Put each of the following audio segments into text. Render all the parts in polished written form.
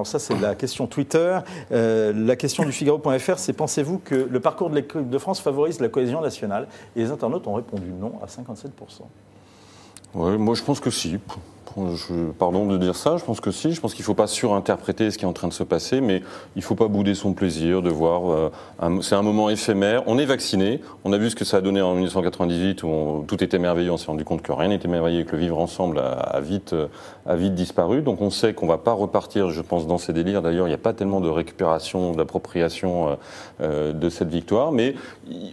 Alors ça, c'est la question Twitter. La question du Figaro.fr, c'est pensez-vous que le parcours de l'équipe de France favorise la cohésion nationale? Et les internautes ont répondu non à 57%. Ouais, moi, je pense que si. Pardon de dire ça, je pense que si. Je pense qu'il ne faut pas surinterpréter ce qui est en train de se passer, mais il ne faut pas bouder son plaisir de voir. C'est un moment éphémère. On est vacciné. On a vu ce que ça a donné en 1998 où tout était merveilleux. On s'est rendu compte que rien n'était merveilleux et que le vivre ensemble a vite disparu. Donc on sait qu'on ne va pas repartir, je pense, dans ces délires. D'ailleurs, il n'y a pas tellement de récupération, d'appropriation de cette victoire, mais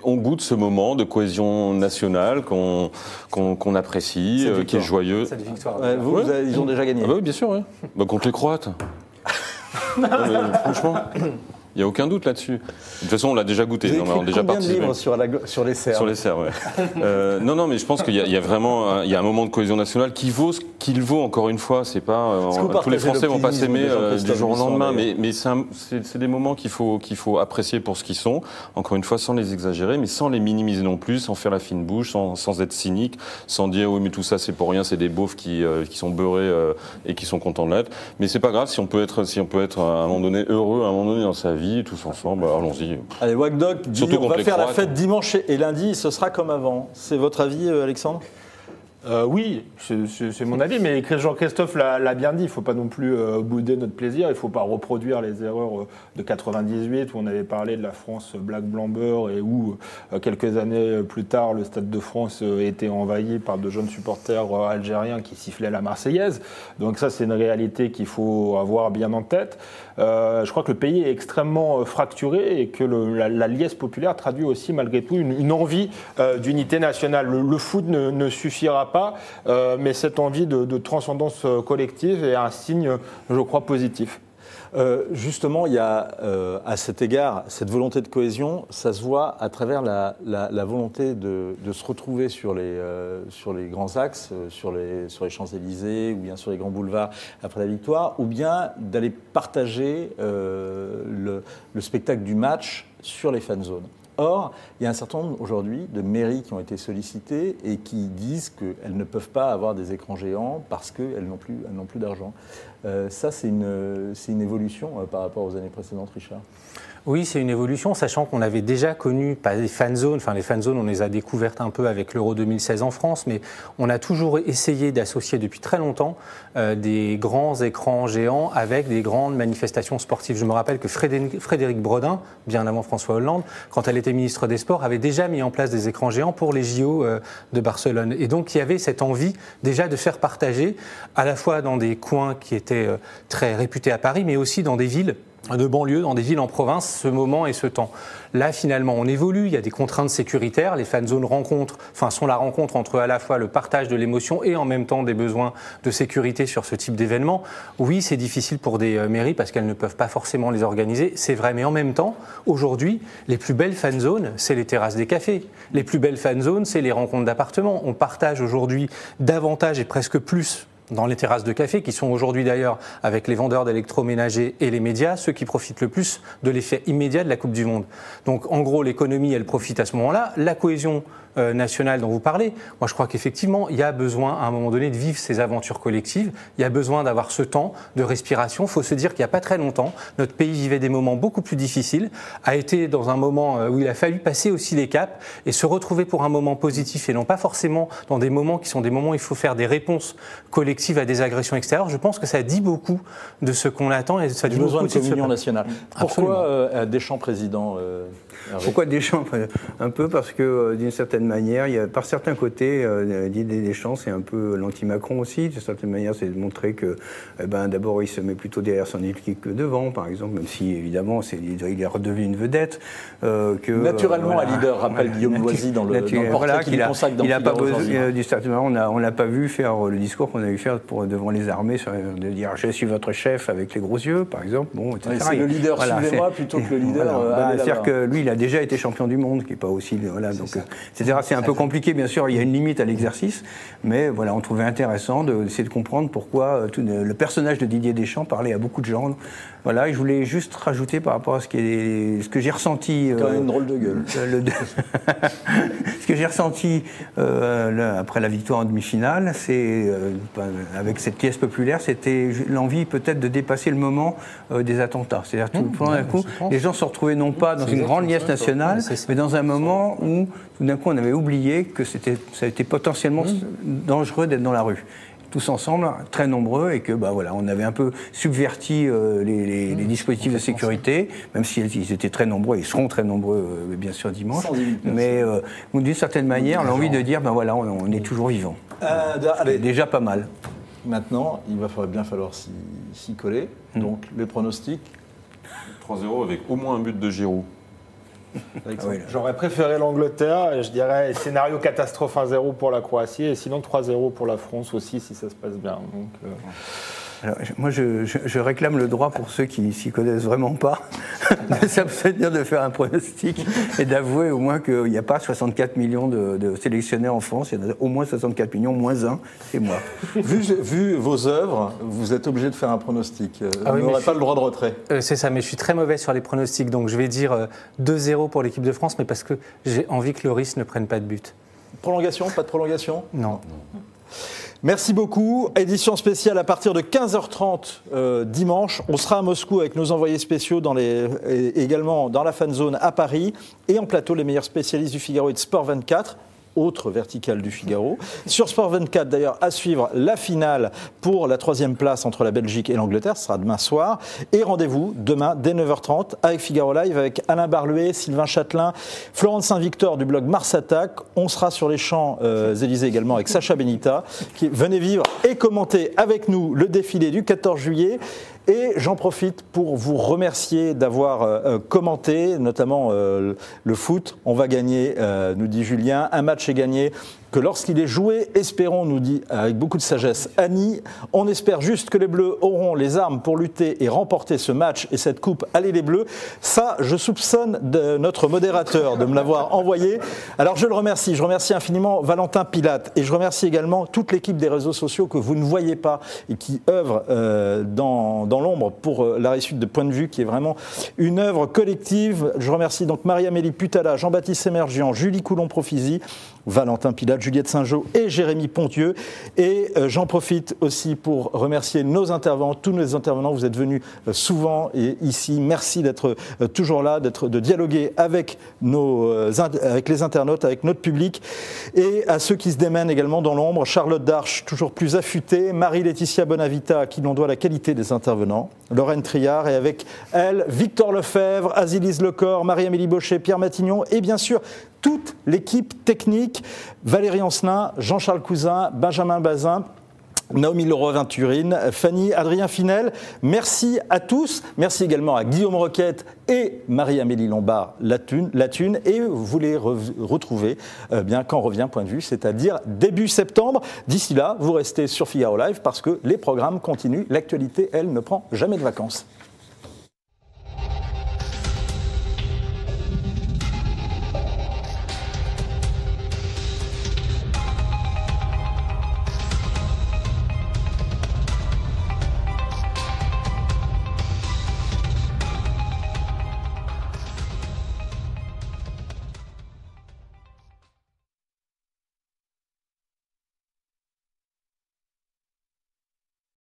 on goûte ce moment de cohésion nationale qu'on apprécie, qui est joyeux. Cette victoire. Ils ont déjà gagné. Ah bah oui, bien sûr, oui. Contre les Croates. Franchement, il n'y a aucun doute là-dessus. De toute façon, on l'a déjà goûté. Vous avez écrit combien de livres sur les Serbes? Sur les Serbes, oui. Non, mais je pense qu'il y a vraiment un moment de cohésion nationale qui vaut ce qu'il vaut, encore une fois. C'est pas, tous les Français ne vont pas s'aimer du jour au lendemain, mais c'est des moments qu'il faut apprécier pour ce qu'ils sont. Encore une fois, sans les exagérer, mais sans les minimiser non plus, sans faire la fine bouche, sans être cynique, sans dire oui, mais tout ça, c'est pour rien, c'est des beaufs qui sont beurrés et qui sont contents de l'être. Mais c'est pas grave si on peut être à un moment donné heureux, à un moment donné dans sa vie, tous ensemble, allons-y. Allez, Wagdoc dit on va faire la fête dimanche et lundi, ce sera comme avant. C'est votre avis, Alexandre? Oui, c'est mon avis, mais Jean-Christophe l'a bien dit, il ne faut pas non plus bouder notre plaisir, il ne faut pas reproduire les erreurs de 98 où on avait parlé de la France black blanc beurre et où quelques années plus tard le Stade de France était envahi par de jeunes supporters algériens qui sifflaient la Marseillaise. Donc ça, c'est une réalité qu'il faut avoir bien en tête. Je crois que le pays est extrêmement fracturé et que la liesse populaire traduit aussi malgré tout une envie d'unité nationale. Le foot ne suffira pas, mais cette envie de transcendance collective est un signe, je crois, positif. Justement, il y a à cet égard cette volonté de cohésion, ça se voit à travers la volonté de se retrouver sur les grands axes, sur les Champs-Élysées ou bien sur les grands boulevards après la victoire, ou bien d'aller partager le spectacle du match sur les fan zones. Or, il y a un certain nombre aujourd'hui de mairies qui ont été sollicitées et qui disent qu'elles ne peuvent pas avoir des écrans géants parce qu'elles n'ont plus d'argent. Ça, c'est une évolution par rapport aux années précédentes, Richard. Oui, c'est une évolution, sachant qu'on avait déjà connu, pas les fan zones, enfin les fan zones, on les a découvertes un peu avec l'Euro 2016 en France, mais on a toujours essayé d'associer depuis très longtemps des grands écrans géants avec des grandes manifestations sportives. Je me rappelle que Frédéric Bredin, bien avant François Hollande, quand elle était ministre des Sports, avait déjà mis en place des écrans géants pour les JO de Barcelone. Et donc il y avait cette envie déjà de faire partager, à la fois dans des coins qui étaient très réputés à Paris, mais aussi dans des villes de banlieue, dans des villes en province, ce moment et ce temps. Là, finalement, on évolue, il y a des contraintes sécuritaires, les fan zones sont la rencontre entre à la fois le partage de l'émotion et en même temps des besoins de sécurité sur ce type d'événement. Oui, c'est difficile pour des mairies parce qu'elles ne peuvent pas forcément les organiser, c'est vrai, mais en même temps, aujourd'hui, les plus belles fan zones, c'est les terrasses des cafés. Les plus belles fan zones, c'est les rencontres d'appartements. On partage aujourd'hui davantage et presque plus dans les terrasses de café, qui sont aujourd'hui d'ailleurs, avec les vendeurs d'électroménagers et les médias, ceux qui profitent le plus de l'effet immédiat de la Coupe du Monde. Donc en gros, l'économie, elle profite à ce moment-là. La cohésion nationale dont vous parlez, moi je crois qu'effectivement, il y a besoin à un moment donné de vivre ces aventures collectives, il y a besoin d'avoir ce temps de respiration. Il faut se dire qu'il n'y a pas très longtemps, notre pays vivait des moments beaucoup plus difficiles, a été dans un moment où il a fallu passer aussi les caps et se retrouver pour un moment positif et non pas forcément dans des moments qui sont des moments où il faut faire des réponses collectives à des agressions extérieures. Je pense que ça dit beaucoup de ce qu'on attend et ça dit besoin beaucoup de communion nationale. Pourquoi Deschamps président Pourquoi Deschamps? Un peu parce que d'une certaine manière, il y a, par certains côtés, Didier Deschamps, c'est un peu l'anti-Macron aussi. D'une certaine manière, c'est de montrer que, d'abord, il se met plutôt derrière son équipe que devant, par exemple, même si évidemment, il est redevenu une vedette. Naturellement, un leader, rappelle Guillaume Loisy dans le portrait qu'il consacre dans Figaro aujourd'hui. D'une certaine manière, on l'a pas vu faire le discours qu'on a vu faire devant les armées, de dire je suis votre chef avec les gros yeux, par exemple. Bon, etc. C'est le leader, suivez-moi, plutôt que le leader. C'est-à-dire que lui, il a déjà été champion du monde, qui n'est pas aussi. Donc, c'est etc. C'est un peu compliqué, bien sûr, il y a une limite à l'exercice, mais voilà, on trouvait intéressant d'essayer de comprendre pourquoi le personnage de Didier Deschamps parlait à beaucoup de gens. Voilà, et je voulais juste rajouter par rapport à ce que j'ai ressenti. Quand même une drôle de gueule. Ce que j'ai ressenti après la victoire en demi-finale, c'est avec cette pièce populaire, c'était l'envie peut-être de dépasser le moment des attentats. C'est-à-dire tout d'un coup, les gens se retrouvaient non pas dans une grande liesse nationale, mais dans un moment où tout d'un coup on avait oublié que ça a été potentiellement dangereux d'être dans la rue. Tous ensemble, très nombreux, et que voilà, on avait un peu subverti les dispositifs de sécurité, même s'ils étaient très nombreux, ils seront très nombreux bien sûr dimanche, mais d'une certaine manière, l'envie de dire voilà, on est toujours vivant. Allez, déjà pas mal. Maintenant, il va bien falloir s'y coller. Donc, les pronostics. 3-0 avec au moins un but de Giroud. J'aurais préféré l'Angleterre, et je dirais scénario catastrophe 1-0 pour la Croatie, et sinon 3-0 pour la France aussi, si ça se passe bien. Donc, Alors, moi, je réclame le droit pour ceux qui s'y connaissent vraiment pas de s'abstenir de faire un pronostic et d'avouer au moins qu'il n'y a pas 64 millions de sélectionnés en France, il y en a au moins 64 millions, moins un, c'est moi. Vu vos œuvres, vous êtes obligé de faire un pronostic. Vous n'aurez pas le droit de retrait. C'est ça, mais je suis très mauvais sur les pronostics, donc je vais dire 2-0 pour l'équipe de France, mais parce que j'ai envie que Lloris ne prenne pas de but. Prolongation, pas de prolongation ? Non. Merci beaucoup. Édition spéciale à partir de 15h30 dimanche. On sera à Moscou avec nos envoyés spéciaux également dans la fan zone à Paris et en plateau les meilleurs spécialistes du Figaro et de Sport 24. Autre verticale du Figaro. Sur Sport 24, d'ailleurs, à suivre la finale pour la 3e place entre la Belgique et l'Angleterre. Ce sera demain soir. Et rendez-vous demain dès 9h30 avec Figaro Live, avec Alain Barluet, Sylvain Châtelain, Florence Saint-Victor du blog Mars Attack. On sera sur les Champs-Élysées également avec Sacha Benita. Venez vivre et commenter avec nous le défilé du 14 juillet. Et j'en profite pour vous remercier d'avoir commenté, notamment le foot. On va gagner, nous dit Julien. Un match est gagné que lorsqu'il est joué, espérons, nous dit avec beaucoup de sagesse Annie, on espère juste que les Bleus auront les armes pour lutter et remporter ce match et cette coupe. Allez les Bleus. Ça, je soupçonne de notre modérateur de me l'avoir envoyé. Alors je le remercie. Je remercie infiniment Valentin Pilate et je remercie également toute l'équipe des réseaux sociaux que vous ne voyez pas et qui œuvre dans l'ombre pour la réussite de Point de Vue, qui est vraiment une œuvre collective. Je remercie donc Marie-Amélie Putala, Jean-Baptiste Émergian, Julie Coulon-Profisi, Valentin Pilate, Juliette Saint-Jean et Jérémy Pontieux. Et j'en profite aussi pour remercier nos intervenants, tous nos intervenants. Vous êtes venus souvent ici. Merci d'être toujours là, de dialoguer avec les internautes, avec notre public. Et à ceux qui se démènent également dans l'ombre, Charlotte Darche, toujours plus affûtée, Marie-Laetitia Bonavita, à qui l'on doit la qualité des intervenants, Lorraine Triard, et avec elle, Victor Lefebvre, Azilise Lecor, Marie-Amélie Baucher, Pierre Matignon, et bien sûr, toute l'équipe technique, Valérie Ancelin, Jean-Charles Cousin, Benjamin Bazin, Naomi Leroy-Venturine, Fanny, Adrien Finel. Merci à tous. Merci également à Guillaume Roquette et Marie-Amélie Lombard Latune. Et vous les retrouvez quand revient Point de Vue, c'est-à-dire début septembre. D'ici là, vous restez sur Figaro Live parce que les programmes continuent. L'actualité, elle, ne prend jamais de vacances.